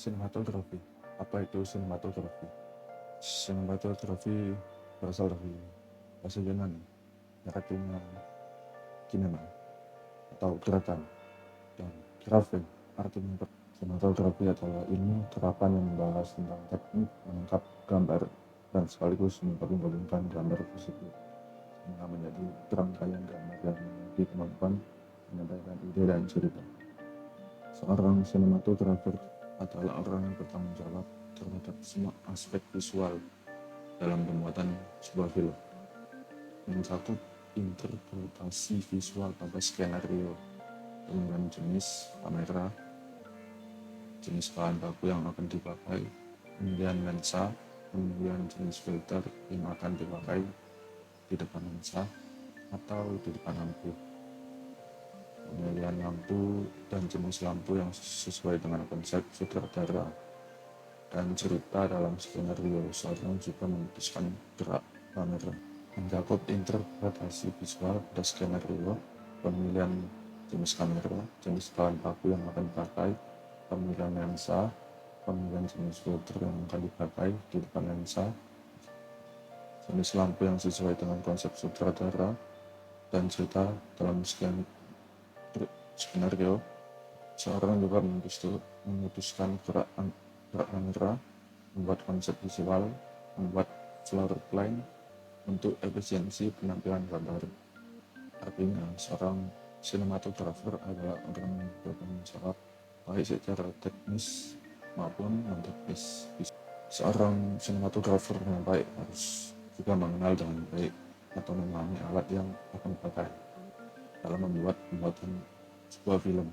Sinematografi. Apa itu sinematografi? Sinematografi berasal dari bahasa Yunani yang artinya kinema atau gerakan, dan grafik artinya sinematografi adalah ilmu terapan yang membahas tentang teknik menangkap gambar dan sekaligus menggabungkan gambar tersebut sehingga menjadi rangkaian gambar yang memiliki kemampuan menyampaikan ide dan cerita. Seorang sinematografer adalah orang yang bertanggung jawab terhadap semua aspek visual dalam pembuatan sebuah film, mencakup interpretasi visual pada skenario, pemilihan jenis kamera, jenis bahan baku yang akan dipakai, pemilihan lensa, pemilihan jenis filter yang akan dipakai di depan lensa atau di depan lampu, pemilihan lampu dan jenis lampu yang sesuai dengan konsep sutradara dan cerita dalam skenario. Seorang juga memutuskan gerak kamera, mencakup interpretasi visual pada skenario, pemilihan jenis kamera, jenis bahan baku yang akan dipakai, pemilihan lensa, pemilihan jenis filter yang akan dipakai di depan lensa, jenis lampu yang sesuai dengan konsep sutradara dan cerita dalam skenario. Seorang juga memutuskan gerak kamera, membuat konsep visual, membuat floor plan untuk efisiensi penampilan gambar. Artinya, seorang sinematografer adalah orang yang bertanggung jawab baik secara teknis maupun non-teknis. Seorang sinematografer yang baik harus juga mengenal dengan baik atau memahami alat yang akan dipakai dalam pembuatan sebuah film,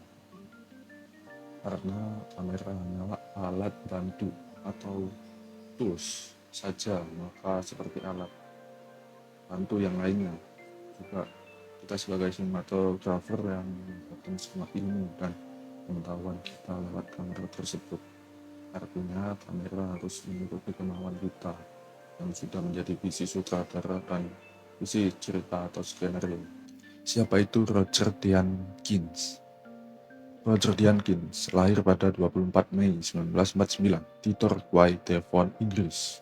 karena kamera hanyalah alat bantu atau tools saja, maka seperti alat bantu yang lainnya juga kita sebagai sinematografer yang mendapatkan semua ilmu dan pengetahuan kita lewat kamera tersebut. Artinya kamera harus mengikuti kemauan kita yang sudah menjadi visi sutradara dan visi cerita atau skenario. Siapa itu Roger Deakins? Roger Deakins lahir pada 24 Mei 1949 di Torquay, Devon, Inggris.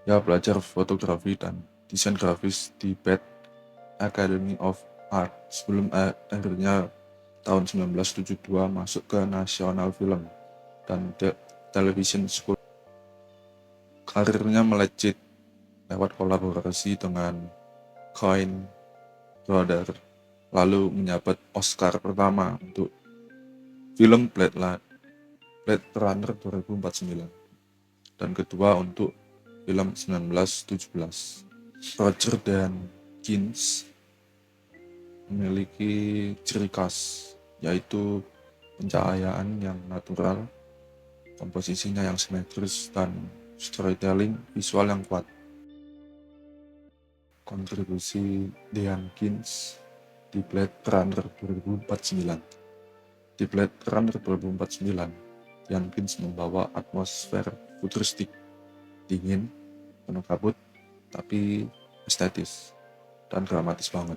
Ia belajar fotografi dan desain grafis di Bath Academy of Art sebelum akhirnya tahun 1972 masuk ke National Film dan Television School. Karirnya melejit lewat kolaborasi dengan Coen Brothers, lalu menjabat Oscar pertama untuk film Blade Runner 2049 dan kedua untuk film 1917. Roger Deakins memiliki ciri khas, yaitu pencahayaan yang natural, komposisinya yang simetris, dan storytelling visual yang kuat. Kontribusi Deakins di Blade Runner 2049. Di Blade Runner 2049, Deakins membawa atmosfer futuristik, dingin, penuh kabut, tapi estetis dan dramatis banget.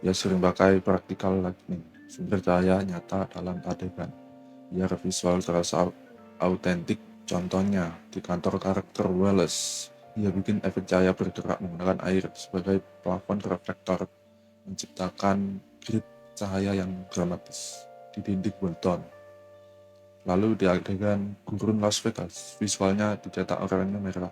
Ia sering pakai practical lighting, sumber cahaya nyata dalam adegan, biar visual terasa autentik. Contohnya, di kantor karakter Wallace, ia bikin efek cahaya bergerak menggunakan air sebagai plafon reflektor, menciptakan grid cahaya yang dramatis di dinding Bolton. Lalu di adegan gurun Las Vegas, visualnya dicetak oranye merah,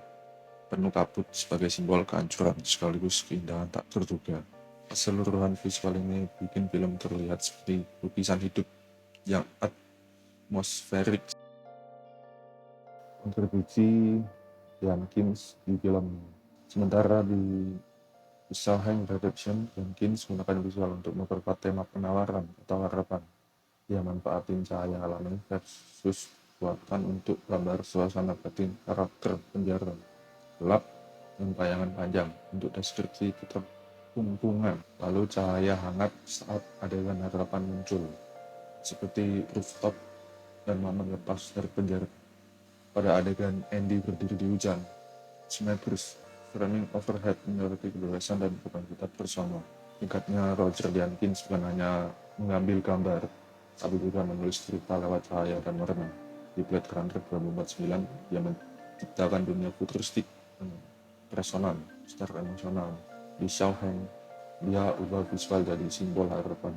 penuh kabut sebagai simbol kehancuran sekaligus keindahan tak terduga. Keseluruhan visual ini bikin film terlihat seperti lukisan hidup yang atmosferik. Kontribusi Deakins di film. Sementara di Shawshank Redemption, Deakins menggunakan visual untuk memperkuat tema penawaran atau harapan. Dia manfaatin cahaya alami versus buatan untuk gambar suasana batin karakter penjara gelap dan bayangan panjang untuk deskripsi keterkumpungan. Lalu cahaya hangat saat adegan harapan muncul, seperti rooftop dan Mama lepas dari penjara. Pada adegan Andy berdiri di hujan, simetris, framing overhead menyoroti kebebasan dan kebangkitan bersama. Tingkatnya Roger Deakins bukan hanya mengambil gambar, tapi juga menulis cerita lewat cahaya dan warna. Di Blade Runner 2049 dia menciptakan dunia futuristik personal secara emosional. Di Shawshank dia ubah visual jadi simbol harapan